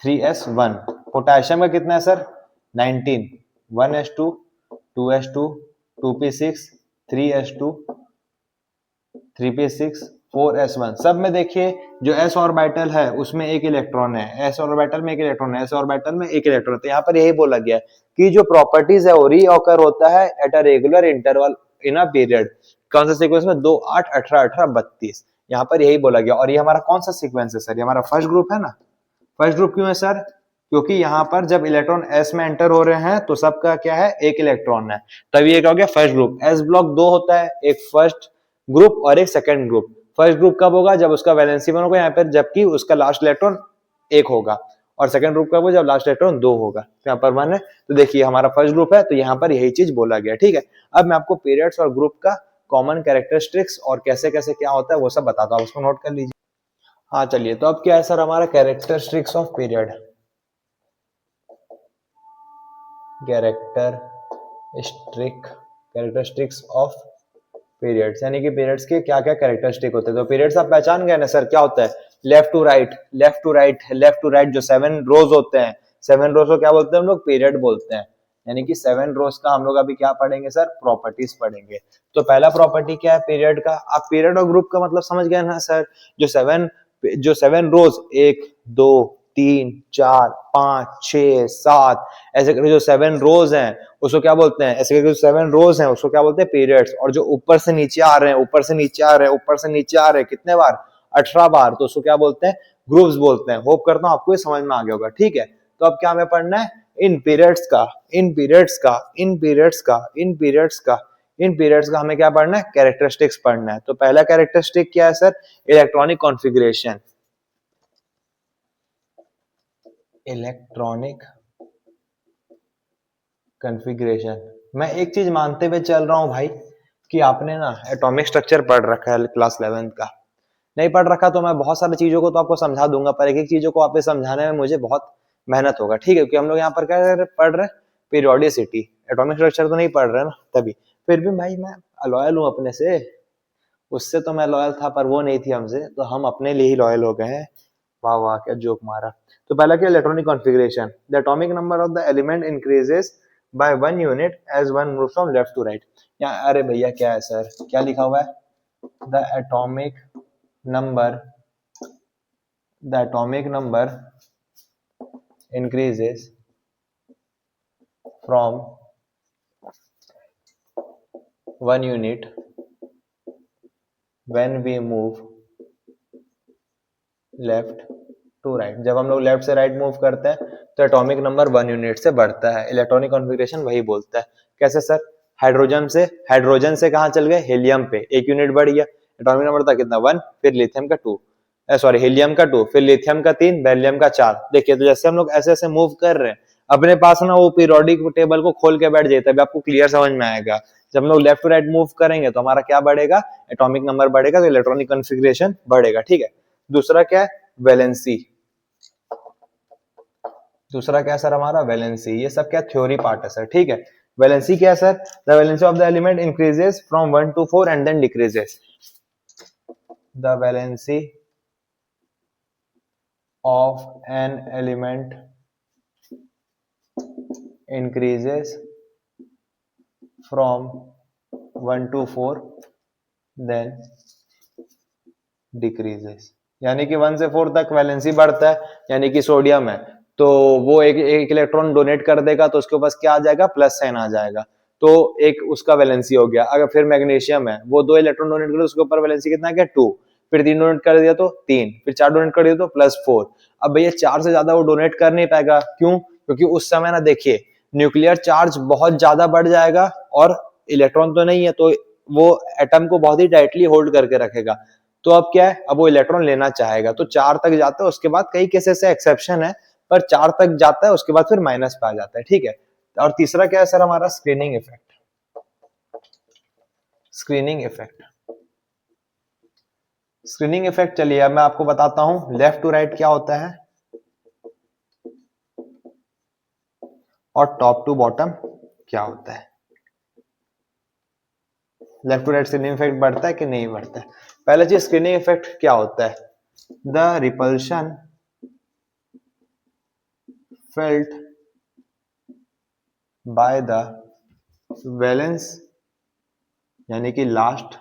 3s1। Potassium का कितना है sir, 19, 1s2 2s2 2p6 3s2 3p6 4s1। सब में देखिए जो s ऑर्बिटल है उसमें एक इलेक्ट्रॉन है, s ऑर्बिटल में एक इलेक्ट्रॉन है, s ऑर्बिटल में एक इलेक्ट्रॉन। तो यहाँ पर यही बोला गया है कि जो प्रॉपर्टीज है वो रीऑकर होता है at a regular interval in a period. कौन सा सीक्वेंस में, 2 8 18 18 32, यहाँ पर यही बोला गया। और ये हमारा कौन सा सीक्वेंस है सर, ये हमारा फर्स्ट ग्रुप है ना। फर्स्ट ग्रुप क्यों है सर, क्योंकि यहाँ पर जब इलेक्ट्रॉन s में एंटर हो रहे हैं तो सबका क्या है, एक इलेक्ट्रॉन है, तभी ये क्या हो गया फर्स्ट ग्रुप। s ब्लॉक 2 होता है, एक फर्स्ट ग्रुप और एक सेकंड ग्रुप। फर्स्ट ग्रुप कब होगा, जब उसका वैलेंसी 1 होगा यहाँ पर, जबकि उसका लास्ट इलेक्ट्रॉन 1 होगा। और सेकंड ग्रुप कब होगा, जब लास्ट इलेक्ट्रॉन 2 होगा। तो यहाँ पर 1 है, तो देखिए हमारा फर्स्ट ग्रुप है, तो यहाँ पर यही चीज बोला गया, ठीक है। अब मैं आपको पीरियड्स और ग्रुप का कॉमन कैरेक्टरिस्टिक्स और कैसे कैसे क्या होता है वो सब बताता हूँ, उसको नोट कर लीजिए। हाँ चलिए, तो अब क्या है सर हमारा characteristics of period. Characteristics of periods, यानी कि पीरियड्स के क्या क्या कैरेक्टरिस्टिक होते हैं। तो पीरियड्स आप पहचान गए ना सर, क्या होता है, left to right, left to right, left to right. जो 7 रोज होते हैं, 7 रोज को क्या बोलते हैं हम लोग, पीरियड बोलते हैं। यानी कि 7 रोज का हम लोग अभी क्या पढ़ेंगे सर, प्रॉपर्टीज पढ़ेंगे। तो पहला प्रॉपर्टी क्या है पीरियड का, आप पीरियड और ग्रुप का मतलब समझ गए ना सर। जो 7 रोज, 1 2 3 4 5 6 7 ऐसे करके जो 7 रोज हैं उसको क्या बोलते हैं, ऐसे करके जो 7 रोज हैं उसको क्या बोलते हैं, पीरियड्स। और जो ऊपर से नीचे आ रहे हैं, ऊपर से नीचे आ रहे हैं, ऊपर से नीचे आ रहे हैं, कितने बार, 18 बार, तो उसको क्या बोलते हैं, ग्रुप्स बोलते हैं। होप करता हूं आपको ये समझ में आ गया होगा, ठीक है। तो अब क्या हमें पढ़ना है, इन पीरियड्स का हमें क्या पढ़ना है, कैरेक्टरिस्टिक्स पढ़ना है। तो पहला कैरेक्टरिस्टिक क्या है sir, electronic configuration. Electronic configuration. मैं एक चीज मानते हुए चल रहा हूं भाई कि आपने ना एटॉमिक स्ट्रक्चर पढ़ रखा है क्लास 11th का। नहीं पढ़ रखा तो मैं बहुत सारी चीजों को तो आपको समझा दूंगा, पर एक एक चीजों को आपको समझाने में मुझे बहुत मेहनत होगा, ठीक है। क्योंकि हम लोग यहाँ पर क्या पढ़ रहे हैं, पीरियोडिसिटी। एटॉमिक स्ट्रक्चर तो नहीं पढ़ रहे ना, तभी। फिर भी भाई मैं लॉयल हूँ अपने से, उससे तो मैं लॉयल था पर वो नहीं थी हमसे, तो हम अपने लिए ही लॉयल हो गए हैं। वाह वाह क्या जोक मारा। तो पहला क्या, electronic configuration. The atomic number of the element increases by 1 unit as 1 moves from left to right. यहाँ अरे भैया क्या है सर, क्या लिखा हुआ है, the atomic number increases from 1 unit when we move left to right। जब हम लोग लेफ्ट से राइट मूव करते हैं तो एटॉमिक नंबर 1 यूनिट से बढ़ता है। इलेक्ट्रॉनिक कॉन्फ़िगरेशन वही बोलता है। कैसे सर, हाइड्रोजन से कहाँ चल गए, हीलियम पे, 1 यूनिट बढ़ गया। एटॉमिक नंबर था कितना, 1, फिर लिथियम का 2, हीलियम का 2, फिर लिथियम का 3, बेरिलियम का 4। देखिए तो जैसे हम लोग ऐसे ऐसे मूव कर रहे हैं, अपने पास ना वो पीरियोडिक टेबल को खोल के बैठ जाए, तभी आपको क्लियर समझ में आएगा। जब हम लोग लेफ्ट टू राइट मूव करेंगे तो हमारा क्या बढ़ेगा, एटॉमिक नंबर बढ़ेगा, तो इलेक्ट्रॉनिक कॉन्फ़िगरेशन बढ़ेगा, ठीक है। दूसरा क्या है, वैलेंसी। दूसरा क्या सर हमारा, वैलेंसी। ये सब क्या थ्योरी पार्ट है सर, ठीक है। वैलेंसी क्या है sir, the valency of the element increases from 1 to 4 and then decreases. The valency of an element increases from 1 to 4 then decreases। यानी कि 1 से 4 तक वैलेंसी बढ़ता है, यानी कि सोडियम है तो वो एक इलेक्ट्रॉन डोनेट कर देगा तो उसके पास क्या आ जाएगा, प्लस साइन आ जाएगा, तो एक उसका वैलेंसी हो गया। अगर फिर मैग्नीशियम है, वो 2 इलेक्ट्रॉन डोनेट करे, उसके ऊपर वैलेंसी कितना गया, 2, फिर 3 डोनेट कर दिया तो 3, फिर 4 डोनेट कर दिया तो +4। अब भैया 4 से ज्यादा वो डोनेट कर नहीं पाएगा, क्यों, क्योंकि उस समय ना देखिए न्यूक्लियर चार्ज बहुत ज्यादा बढ़ जाएगा और इलेक्ट्रॉन तो नहीं है, तो वो एटम को बहुत ही टाइटली होल्ड करके रखेगा। तो अब क्या है, अब वो इलेक्ट्रॉन लेना चाहेगा, तो 4 तक जाता है। उसके बाद कई केसेस से एक्सेप्शन है, पर 4 तक जाता है, उसके बाद फिर माइनस पे आ जाता है, ठीक है। और तीसरा क्या है सर हमारा, screening effect. Screening effect, screening effect चलिए अब मैं आपको बताता हूं लेफ्ट टू राइट क्या होता है और टॉप टू बॉटम क्या होता है। Left to right screening effect बढ़ता है कि नहीं बढ़ता है। पहला चीज, स्क्रीनिंग इफेक्ट क्या होता है, the repulsion felt by the valence यानी कि last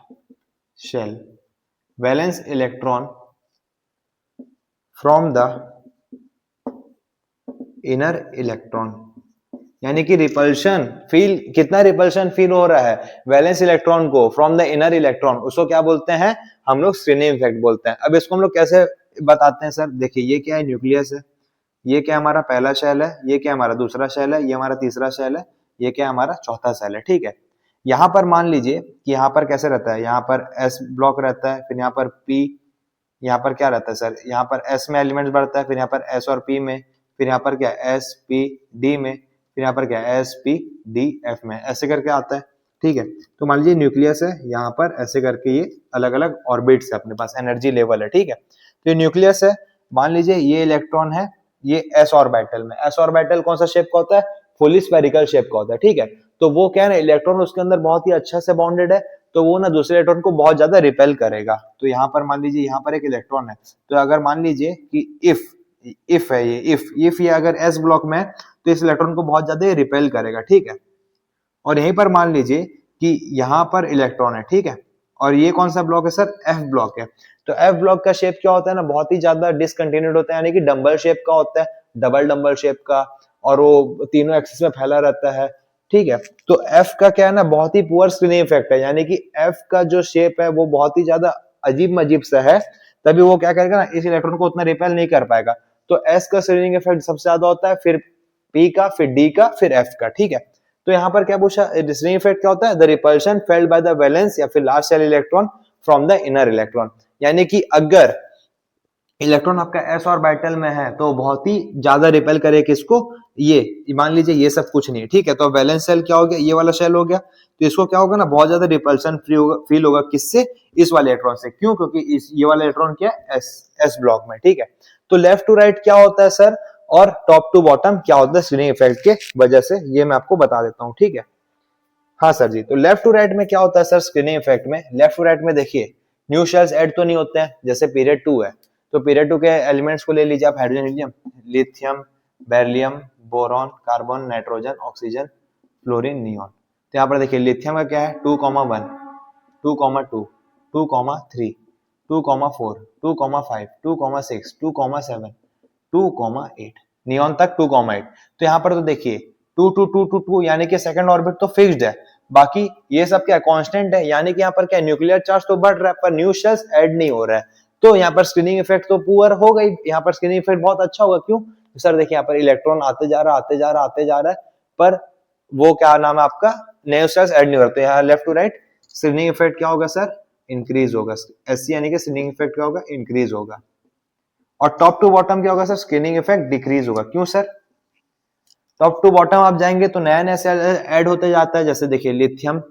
shell valence electron from the inner electron, यानी कि रिपल्शन फील, कितना रिपल्शन फील हो रहा है वैलेंस इलेक्ट्रॉन को फ्रॉम द इनर इलेक्ट्रॉन, उसको क्या बोलते हैं हम लोग, स्क्रीनिंग इफेक्ट बोलते हैं। अब इसको हम लोग कैसे बताते हैं सर, देखिए ये क्या है, न्यूक्लियस है, ये क्या हमारा पहला शेल है, ये क्या हमारा दूसरा शेल है, ये हमारा तीसरा शेल है, ये क्या हमारा चौथा शेल है, ठीक है। यहाँ पर मान लीजिए कि यहाँ पर कैसे रहता है, यहाँ पर एस ब्लॉक रहता है, फिर यहाँ पर पी, यहाँ पर क्या रहता है सर, यहाँ पर एस में एलिमेंट्स बढ़ता है, फिर यहाँ पर एस और पी में, फिर यहाँ पर क्या एस पी डी में, फिर यहाँ पर क्या एस पी डी एफ में, ऐसे करके आता है, ठीक है। तो मान लीजिए न्यूक्लियस है, यहाँ पर ऐसे करके ये अलग अलग ऑर्बिट्स है, अपने पास एनर्जी लेवल है, ठीक है। तो ये न्यूक्लियस है, मान लीजिए ये इलेक्ट्रॉन है, ये एस ऑर्बिटल में, एस ऑर्बिटल कौन सा शेप का होता है, फुली स्फेरिकल शेप का होता है, ठीक है। तो वो क्या है ना, इलेक्ट्रॉन उसके अंदर बहुत ही अच्छा से बॉन्डेड है, तो वो ना दूसरे इलेक्ट्रॉन को बहुत ज्यादा रिपेल करेगा। तो यहाँ पर मान लीजिए यहाँ पर एक इलेक्ट्रॉन है, तो अगर मान लीजिए कि इफ है ये, इफ ये अगर एस ब्लॉक में है तो इस इलेक्ट्रॉन को बहुत ज्यादा रिपेल करेगा, ठीक है। और यहीं पर मान लीजिए कि यहाँ पर इलेक्ट्रॉन है, ठीक है, और ये कौन सा ब्लॉक है सर, एफ ब्लॉक है। तो एफ ब्लॉक का शेप क्या होता है ना, बहुत ही ज्यादा डिसकंटिन्यूड होता है, यानी कि डंबल शेप का होता है, डबल डंबल शेप का, और वो तीनों एक्सिस में फैला रहता है, ठीक है। तो एफ का क्या है ना, बहुत ही पुअर स्क्रीनिंग इफेक्ट है, यानी कि एफ का जो शेप है वो बहुत ही ज्यादा अजीब मजीब सा है, तभी वो क्या करेगा ना, इस इलेक्ट्रॉन को उतना रिपेल नहीं कर पाएगा। तो एस का स्क्रीनिंग इफेक्ट सबसे ज्यादा होता है, फिर पी का, फिर डी का, फिर एफ का, ठीक है। तो यहाँ पर क्या पूछा, स्क्रीनिंग इफेक्ट क्या होता है, the repulsion felt by the valence या फिर last shell electron from the inner electron, यानी कि अगर इलेक्ट्रॉन आपका एस ऑर्बिटल में है तो बहुत ही ज्यादा रिपेल करे किसको, ये मान लीजिए ये सब कुछ नहीं है, ठीक है। तो वैलेंस शेल क्या हो गया, ये वाला शेल हो गया, तो इसको क्या होगा ना, बहुत ज्यादा रिपल्शन फील होगा किससे, इस वाले इलेक्ट्रॉन से, क्यों, क्योंकि इस ये वाला इलेक्ट्रॉन क्या है, एस ब्लॉक में, ठीक है। तो लेफ्ट टू राइट क्या होता है सर, और टॉप टू बॉटम क्या होता है स्क्रीनिंग इफेक्ट के वजह से, ये मैं आपको बता देता हूँ, ठीक है। हाँ सर जी, तो लेफ्ट टू राइट में क्या होता है सर स्क्रीनिंग इफेक्ट में, लेफ्ट टू राइट में देखिए न्यू शेल्स ऐड तो नहीं होते हैं, जैसे पीरियड 2 है, तो पीरियड 2 के एलिमेंट्स को ले लीजिए आप, hydrogen, helium, lithium, beryllium, boron, carbon, nitrogen, oxygen, fluorine, neon. तो यहाँ पर देखिए लिथियम का क्या है 2,1, 2,2, 2,3, 2,4, 2,5, 2,6, 2,7, 2,8, नियॉन तक 2,8। तो यहाँ पर तो देखिए 2, यानी कि सेकंड ऑर्बिट तो फिक्स्ड है, बाकी ये सब क्या कांस्टेंट है, यानी कि यहाँ पर क्या न्यूक्लियर चार्ज तो बढ़ रहा है पर न्यू शेल्स ऐड नहीं हो रहा है। तो यहाँ पर स्क्रीनिंग इफेक्ट तो पुअर हो गई, यहाँ पर स्क्रीनिंग इफेक्ट बहुत अच्छा होगा, क्यों सर, देखिए यहाँ पर इलेक्ट्रॉन आते जा रहा है, पर वो क्या नाम है आपका, नए शेल्स ऐड नहीं हो रहे, तो यहाँ left to right screening effect क्या होगा सर, इंक्रीज होगा, एससी यानी कि स्क्रीनिंग इफेक्ट क्या होगा, इंक्रीज होगा। और टॉप टू बॉटम क्या होगा सर, स्क्रीनिंग इफेक्ट डिक्रीज होगा, क्यों सर, टॉप टू बॉटम आप जाएंगे तो नया नया सेल ऐड होते जाता है, जैसे देखिए लिथियम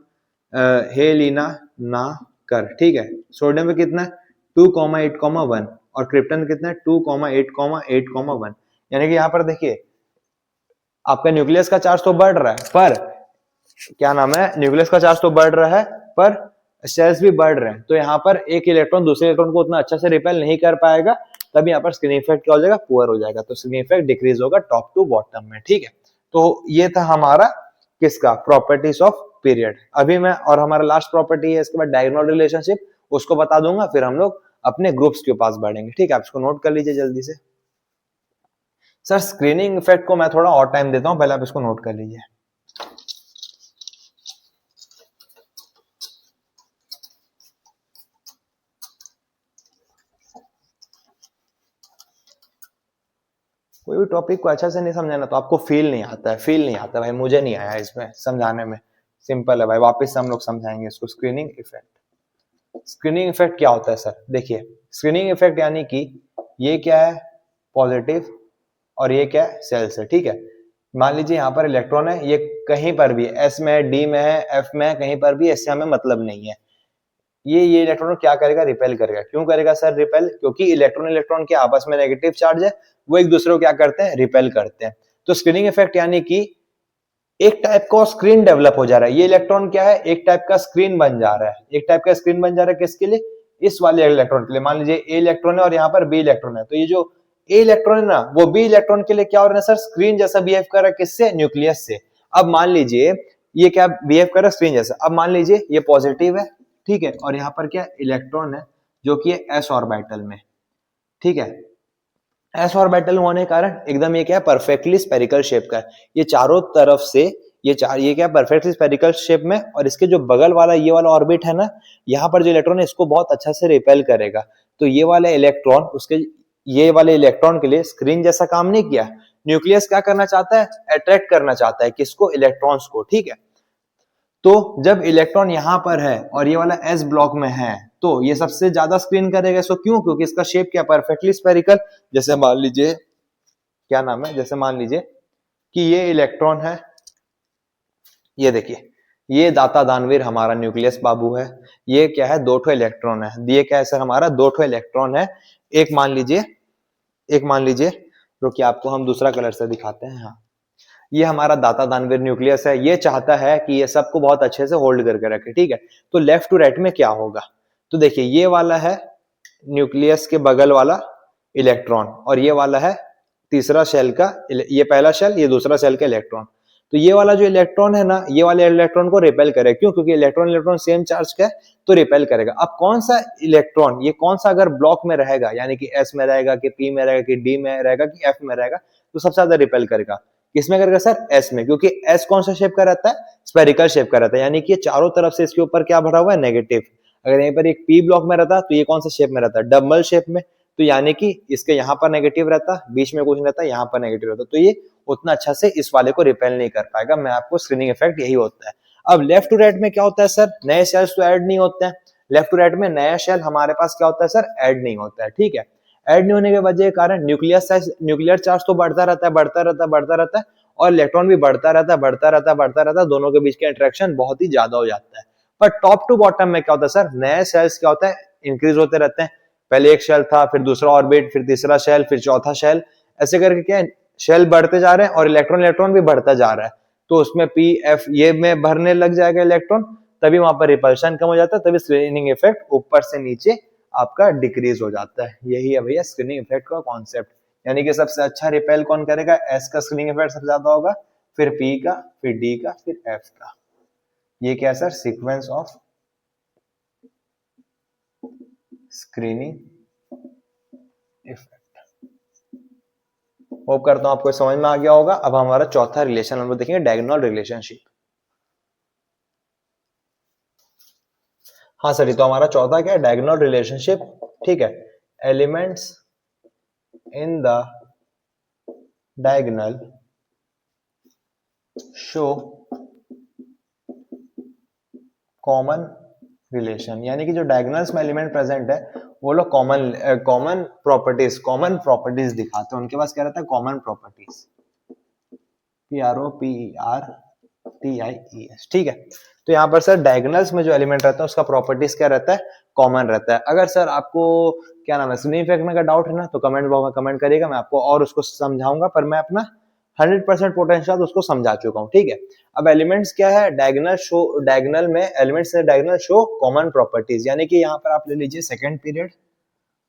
हेलिना ना कर, ठीक है, सोडियम में कितना है 2,8,1, और क्रिप्टन कितना है 2,8,8,1, यानी कि यहाँ पर देखिए आपका न्यूक्लियस का चार्ज तो बढ़ रहा है, पर क्या नाम है, न्यूक्लियस का चार्ज तो बढ़ रहा है पर शेल्स भी बढ़ रहे हैं, तो यहाँ पर एक इलेक्ट्रॉन दूसरे इलेक्ट्रॉन को उतना अच्छा से रिपेल नहीं कर पाएगा, तभी यहाँ पर स्क्रीनिंग इफेक्ट क्या हो जाएगा, पुअर हो जाएगा, तो स्क्रीनिंग इफेक्ट डिक्रीज होगा टॉप टू बॉटम में, ठीक है। तो ये था हमारा किसका, प्रॉपर्टीज ऑफ पीरियड। अभी मैं और हमारा लास्ट प्रॉपर्टी है इसके बाद डायगोनल रिलेशनशिप, उसको बता दूंगा, फिर हम लोग अपने ग्रुप्स के पास बढ़ेंगे, ठीक है। आप इसको नोट कर लीजिए जल्दी से। सर स्क्रीनिंग इफेक्ट को मैं थोड़ा और टाइम देता हूं, पहले आप इसको नोट कर लीजिए। कोई भी टॉपिक को अच्छा से नहीं समझाना तो आपको फील नहीं आता है, भाई मुझे नहीं आया इसमें समझाने में, सिंपल है भाई, वापस से हम लोग समझाएंगे इसको। स्क्रीनिंग इफेक्ट क्या होता है सर, देखिए स्क्रीनिंग इफेक्ट यानी कि ये क्या है, पॉजिटिव और ये क्या है, सेल्स है, ठीक है। मान लीजिए यहाँ पर इलेक्ट्रॉन है, ये कहीं पर भी एस में है, डी में है, एफ में है, कहीं पर भी, इससे हमें मतलब नहीं है। ये इलेक्ट्रॉन क्या करेगा, रिपेल करेगा। क्यों करेगा सर रिपेल? क्योंकि इलेक्ट्रॉन इलेक्ट्रॉन के आपस में नेगेटिव चार्ज है, वो एक दूसरे को क्या करते हैं, रिपेल करते हैं। तो स्क्रीनिंग इफेक्ट यानी कि एक टाइप का स्क्रीन डेवलप हो जा रहा है। ये इलेक्ट्रॉन क्या है, एक टाइप का स्क्रीन बन जा रहा है। एक टाइप का स्क्रीन बन जा रहा है किसके लिए, इस वाले इलेक्ट्रॉन के लिए। मान लीजिए ए इलेक्ट्रॉन है और यहाँ पर बी इलेक्ट्रॉन है, तो ये जो ए इलेक्ट्रॉन है ना, वो बी इलेक्ट्रॉन के लिए क्या हो रहा है सर, स्क्रीन जैसा बिहेव कर रहा है। किससे, न्यूक्लियस से। अब मान लीजिए ये क्या बिहेव कर रहा है, स्क्रीन जैसा। अब मान लीजिए ये पॉजिटिव है, ठीक है, और यहाँ पर क्या इलेक्ट्रॉन है जो कि एस ऑर्बिटल में, ठीक है। एस ऑर्बिटल होने के कारण एकदम ये क्या है, परफेक्टली स्फेरिकल शेप का है। ये चारों तरफ से ये क्या परफेक्टली स्फेरिकल शेप में, और इसके जो बगल वाला ये वाला ऑर्बिट है ना, यहाँ पर जो इलेक्ट्रॉन है इसको बहुत अच्छा से रिपेल करेगा। तो ये वाला इलेक्ट्रॉन उसके, ये वाले इलेक्ट्रॉन के लिए स्क्रीन जैसा काम नहीं किया। न्यूक्लियस क्या करना चाहता है, अट्रैक्ट करना चाहता है किसको, इलेक्ट्रॉन्स को, ठीक है। तो जब इलेक्ट्रॉन यहां पर है और ये वाला एस ब्लॉक में है, तो ये सबसे ज्यादा स्क्रीन करेगा। सो क्यों, क्योंकि इसका शेप क्या, परफेक्टली स्फेरिकल। जैसे मान लीजिए क्या नाम है, जैसे मान लीजिए कि ये इलेक्ट्रॉन है, ये देखिए, ये दाता दानवीर हमारा न्यूक्लियस बाबू है। ये क्या है, दो ठो इलेक्ट्रॉन है। ये क्या है सर, हमारा दो ठो इलेक्ट्रॉन है। एक मान लीजिए, रुकिए आपको हम दूसरा कलर से दिखाते हैं। हाँ, ये हमारा दाता दानवीर न्यूक्लियस है। ये चाहता है कि ये सबको बहुत अच्छे से होल्ड करके रखे, ठीक है। तो लेफ्ट टू राइट में क्या होगा, तो देखिए ये वाला है न्यूक्लियस के बगल वाला इलेक्ट्रॉन, और ये वाला है तीसरा शेल का, ये पहला शेल, ये दूसरा शेल का इलेक्ट्रॉन। तो ये वाला जो इलेक्ट्रॉन है ना, ये वाले इलेक्ट्रॉन को रिपेल करेगा। क्यों, क्योंकि इलेक्ट्रॉन इलेक्ट्रॉन सेम चार्ज का है, तो रिपेल करेगा। अब कौन सा इलेक्ट्रॉन, ये कौन सा अगर ब्लॉक में रहेगा, यानी कि एस में रहेगा, कि पी में रहेगा, कि डी में रहेगा, कि एफ में रहेगा, तो सबसे ज्यादा रिपेल करेगा। किसमें करेगा सर, एस में, क्योंकि एस कौन सा शेप का रहता है, स्फेरिकल शेप का रहता है। यानी कि चारों तरफ से इसके ऊपर क्या भरा हुआ है, नेगेटिव। अगर यहीं पर एक पी ब्लॉक में रहता तो ये कौन सा शेप में रहता है, डबल शेप में। तो यानी कि इसके यहाँ पर नेगेटिव रहता, बीच में कुछ नहीं रहता, यहाँ पर नेगेटिव रहता, तो ये उतना अच्छा से इस वाले को रिपेल नहीं कर पाएगा। मैं आपको स्क्रीनिंग इफेक्ट यही होता है। अब लेफ्ट टू राइट में क्या होता है सर, नए सेल्स तो ऐड नहीं होते हैं। लेफ्ट टू राइट में नया शेल हमारे पास क्या होता है सर, ऐड नहीं होता है, ठीक है। ऐड नहीं होने के वजह के कारण न्यूक्लियर चार्ज तो बढ़ता रहता है, बढ़ता रहता है, बढ़ता रहता है, और इलेक्ट्रॉन भी बढ़ता रहता है, बढ़ता रहता है, बढ़ता रहता है। दोनों के बीच का इंटरेक्शन बहुत ही ज्यादा हो जाता है। पर टॉप टू बॉटम में क्या होता है सर, नए सेल्स क्या होता है, इंक्रीज होते रहते हैं। पहले एक शेल था, फिर दूसरा ऑर्बिट, फिर तीसरा शेल, फिर चौथा शेल, ऐसे करके क्या शेल बढ़ते जा रहे हैं, और इलेक्ट्रॉन इलेक्ट्रॉन भी बढ़ता जा रहा है। तो उसमें पी एफ ये में भरने लग जाएगा इलेक्ट्रॉन, तभी वहां पर रिपल्शन कम हो जाता है, तभी स्क्रीनिंग इफेक्ट ऊपर से नीचे आपका डिक्रीज हो जाता है। यही है भैया स्क्रीनिंग इफेक्ट का कॉन्सेप्ट। यानी कि सबसे अच्छा रिपेल कौन करेगा, एस का स्क्रीनिंग इफेक्ट सबसे ज्यादा होगा, फिर पी का, फिर डी का, फिर एफ का। ये क्या है sir, sequence of screening effect. Hope करता हूं आपको समझ में आ गया होगा। अब हमारा चौथा रिलेशन हम लोग देखेंगे, डायगोनल रिलेशनशिप। हाँ सर, तो हमारा चौथा क्या है, डायगोनल रिलेशनशिप, ठीक है। Elements in the diagonal show common relation. यानी कि जो डायगोनल्स में एलिमेंट प्रेजेंट है वो लोग कॉमन प्रॉपर्टीज दिखाते हैं। उनके पास क्या रहता है, कॉमन प्रॉपर्टीज, PROPERTIES, ठीक है। तो यहाँ पर सर डायगोनल्स में जो एलिमेंट रहता है उसका प्रॉपर्टीज क्या रहता है, कॉमन रहता है। अगर सर आपको क्या नाम है स्क्रीनिंग इफेक्ट में का डाउट है ना, तो कमेंट बॉक्स में कमेंट करिएगा, मैं आपको और उसको समझाऊंगा। पर मैं अपना 100% पोटेंशियल उसको समझा चुका हूँ, ठीक है। अब एलिमेंट्स क्या है, डायगोनल में elements diagonal show common properties. यानी कि यहाँ पर आप ले लीजिए सेकंड पीरियड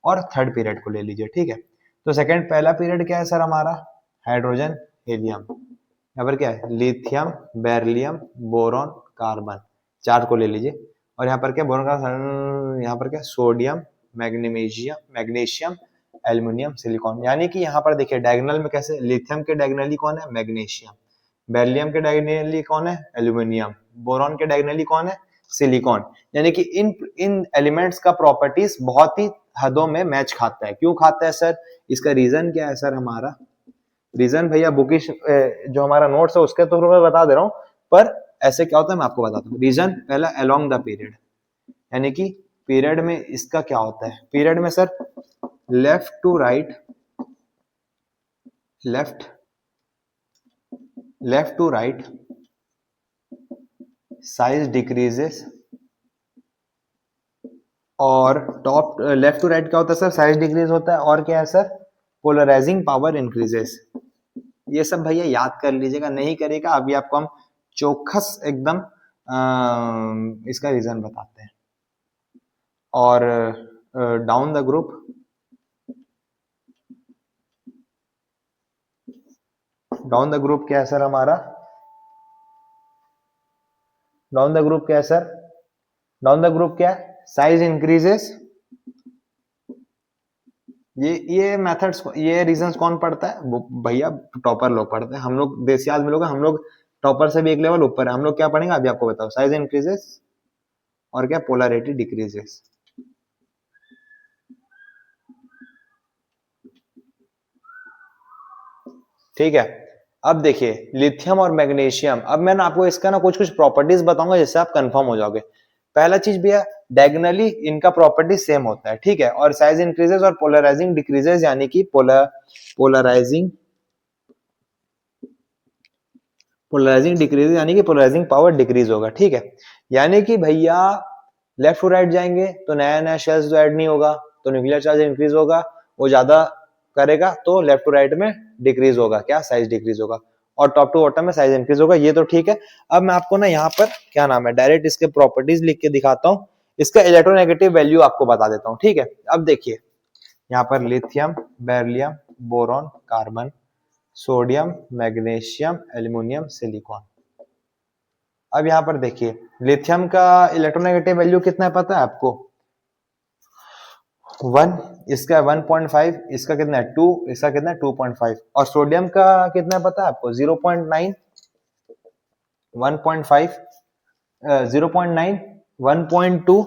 और थर्ड पीरियड को ले लीजिए, ठीक है। तो सेकंड पहला पीरियड क्या है सर हमारा, हाइड्रोजन हीलियम, यहाँ पर क्या है, लिथियम बेरिलियम बोरॉन कार्बन, चार को ले लीजिए। और यहाँ पर क्या बोरॉन का, यहाँ पर क्या सोडियम मैग्नीशियम एल्यूमिनियम सिलिकॉन। यानी कि यहाँ पर देखिए डायगोनल में कैसे, लिथियम के डायगोनली कौन है, मैग्नीशियम, बेरिलियम के डायगोनली कौन है, एल्यूमिनियम, बोरॉन के डायगोनली कौन है, सिलिकॉन। यानी कि इन एलिमेंट्स का प्रॉपर्टीज बहुत ही हदों में मैच खाता है। क्यों खाता है सर, इसका रीजन क्या है सर, हमारा रीजन भैया बुकिश जो हमारा नोट्स है उसके थ्रू मैं बता दे रहा हूँ, पर ऐसे क्या होता है मैं आपको बताता हूँ। रीजन पहला अलोंग द पीरियड, यानी कि पीरियड में इसका क्या होता है, पीरियड में sir left to right left to right size decreases, और टॉप लेफ्ट टू राइट क्या होता है सर, साइज डिक्रीज होता है, और क्या है सर, पोलराइजिंग पावर इंक्रीजेस। ये सब भैया याद कर लीजिएगा, नहीं करेगा अभी आपको हम चौखस एकदम इसका रीजन बताते हैं। और down the group, down the group क्या है सर हमारा, डाउन द ग्रुप क्या है सर, डाउन द ग्रुप क्या है, साइज इंक्रीजेस। ये मेथड्स, ये रीजंस कौन पढ़ता है, भैया टॉपर लोग पढ़ते हैं। हम लोग देसी आदमी लोग, हम लोग टॉपर से भी एक लेवल ऊपर है। हम लोग क्या पढ़ेंगे अभी आपको बताओ, साइज इंक्रीजेस और क्या, पोलैरिटी डिक्रीजेस। ठीक है, अब देखिए लिथियम और मैग्नीशियम, अब मैं ना आपको इसका ना कुछ कुछ प्रॉपर्टीज बताऊंगा जिससे आप कंफर्म हो जाओगे। पहला चीज भैया, डायगोनली इनका प्रॉपर्टी सेम होता है, ठीक है, और साइज इंक्रीजेस और पोलराइजिंग डिक्रीजेस, यानी कि पोलराइजिंग डिक्रीज, यानी कि पोलराइजिंग पावर डिक्रीज होगा, ठीक है। यानी कि भैया लेफ्ट टू राइट जाएंगे तो नया नया शेल्स तो ऐड नहीं होगा, तो न्यूक्लियर चार्ज इंक्रीज होगा, वो ज्यादा करेगा तो लेफ्ट टू राइट में डिक्रीज होगा, क्या, साइज डिक्रीज होगा, और टॉप टू बॉटम में साइज इंक्रीज होगा, ये तो ठीक है। अब मैं आपको ना यहाँ पर क्या नाम है, डायरेक्ट इसके प्रॉपर्टीज लिख के दिखाता हूँ, इसका इलेक्ट्रोनेगेटिव वैल्यू आपको बता देता हूँ, ठीक है। अब देखिए यहाँ पर lithium, beryllium, boron, carbon, sodium, magnesium, aluminium, silicon. अब यहाँ पर देखिए लिथियम का इलेक्ट्रोनेगेटिव वैल्यू कितना है पता है आपको, 1, इसका 1.5, इसका कितना है 2, इसका कितना है 2.5, और सोडियम का कितना है पता है आपको, 0.9, 1.5, 0.9, 1.2,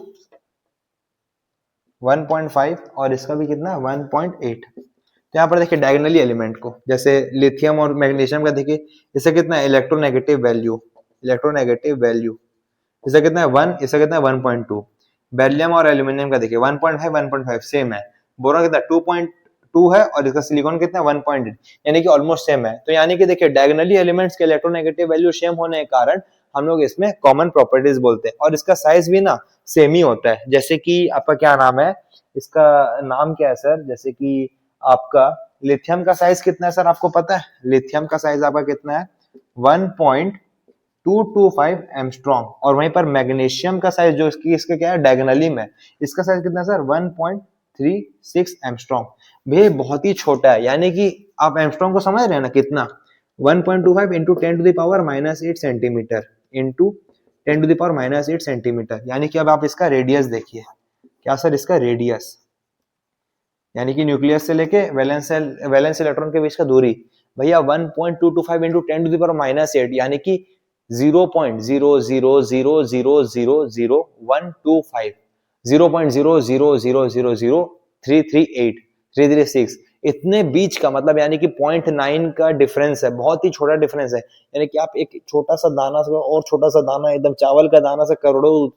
1.5, और इसका भी कितना 1.8। तो यहाँ पर देखिए डायगोनली एलिमेंट को, जैसे लिथियम और मैग्नीशियम का देखिए, इससे कितना है इलेक्ट्रोनेगेटिव वैल्यू, इसका कितना है 1, इसका कितना है 1.2। बेरिलियम और एल्यूमिनियम का देखिए 1.5, 1.5 सेम है, बोरॉन कितना 2.2 है, और इसका सिलिकॉन कितना 1.8, यानी कि ऑलमोस्ट सेम है। तो यानी कि देखिए डायगोनली एलिमेंट्स के इलेक्ट्रोनेगेटिव वैल्यू सेम होने के कारण हम लोग इसमें कॉमन प्रॉपर्टीज बोलते हैं, और इसका साइज भी ना सेम ही होता है। जैसे कि आपका क्या नाम है, इसका नाम क्या है सर, जैसे कि आपका लिथियम का साइज कितना है सर, आपको पता है लिथियम का साइज आपका कितना है 1.225 एंगस्ट्रॉम, और वहीं पर मैग्नीशियम का साइज जो इसका क्या है डायगोनली में, इसका साइज कितना है सर 1.36 एंगस्ट्रॉम। भाई बहुत ही छोटा है, यानी कि आप एंगस्ट्रॉम को समझ रहे हैं ना कितना, 1.25 into 10 to the power -8 centimetre into 10 to the power -8 centimetre, यानी कि अब आप इसका रेडियस देखिए, क्या सर इसका रेडियस, यानी कि न्यूक्लियस से लेके वैलेंस इलेक्ट्रॉन के बीच का दूरी भैया 1.225 इंटू 10 टू द पावर -8, यानी कि 0.000000125, 0.0000338 इतने बीच का मतलब, यानी कि 0.9 का डिफरेंस है, बहुत ही छोटा डिफरेंस है। यानी कि आप एक छोटा सा दाना से और छोटा सा दाना, एकदम चावल का दाना से करोड़ों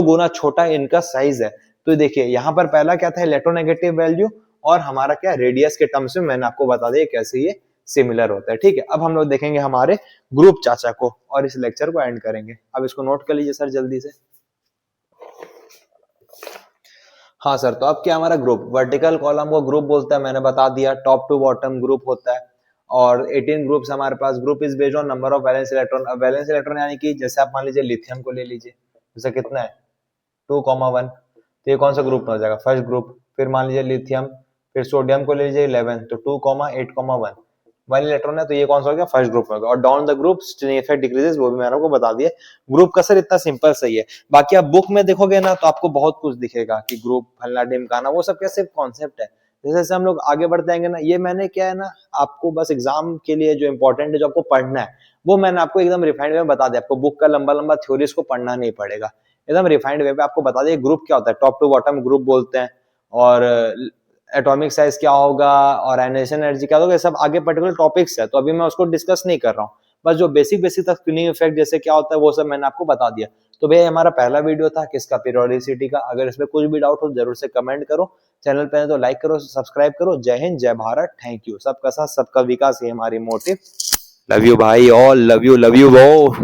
गुना छोटा इनका साइज है। तो देखिए यहाँ पर पहला क्या था इलेक्ट्रोनेगेटिव वैल्यू, और हमारा क्या रेडियस के टर्म्स में मैंने आपको बता दिया कैसे ये सिमिलर होता है, ठीक है। अब हम लोग देखेंगे हमारे ग्रुप चाचा को और इस लेक्चर को एंड करेंगे। अब इसको नोट कर लीजिए सर जल्दी से। हाँ सर, तो अब क्या हमारा ग्रुप, वर्टिकल कॉलम को ग्रुप बोलता है, मैंने बता दिया, टॉप टू बॉटम ग्रुप होता है, और 18 ग्रुप्स हमारे पास। Group is based on number of valence electron. अब वैलेंस इलेक्ट्रॉन यानी कि जैसे आप मान लीजिए लिथियम को ले लीजिए, जैसे कितना है 2,1, तो ये कौन सा ग्रुप में हो जाएगा, फर्स्ट ग्रुप। फिर मान लीजिए लिथियम, फिर सोडियम को ले लीजिए 11, तो 2,8,1 1 इलेक्ट्रॉन है, तो ये कौन सा हो गया, फर्स्ट ग्रुप में होगा। और down the group strain effect decreases, वो भी मैंने आपको बता दिया। ग्रुप का सर इतना सिंपल सही है, बाकी आप बुक में देखोगे ना तो आपको बहुत कुछ दिखेगा कि ग्रुप फलना ढिमकाना, वो सब क्या सिर्फ कॉन्सेप्ट है। जैसे जैसे हम लोग आगे बढ़ते जाएंगे ना, ये मैंने क्या है ना आपको बस एग्जाम के लिए जो इंपॉर्टेंट है, जो आपको पढ़ना है, वो मैंने आपको एकदम रिफाइंड में बता दिया। आपको बुक का लंबा लंबा थ्योरीज को पढ़ना नहीं पड़ेगा, एकदम रिफाइंड वे पे आपको बता दिया ग्रुप क्या होता है, टॉप टू बॉटम ग्रुप बोलते हैं, और एटॉमिक साइज क्या होगा और आयनाइजेशन एनर्जी क्या होगा, ये सब आगे पर्टिकुलर टॉपिक्स है, तो अभी मैं उसको डिस्कस नहीं कर रहा हूँ। बस जो बेसिक बेसिक था स्पिनिंग इफेक्ट जैसे क्या होता है वो सब मैंने आपको बता दिया। तो भैया हमारा पहला वीडियो था किसका, पीरियोडिसिटी का। अगर इसमें कुछ भी डाउट हो जरूर से कमेंट करो, चैनल पे है तो लाइक करो, सब्सक्राइब करो। जय हिंद, जय भारत, थैंक यू। सबका साथ सबका विकास, ये हमारी मोटिव। लव यू भाई, ऑल लव यू वो।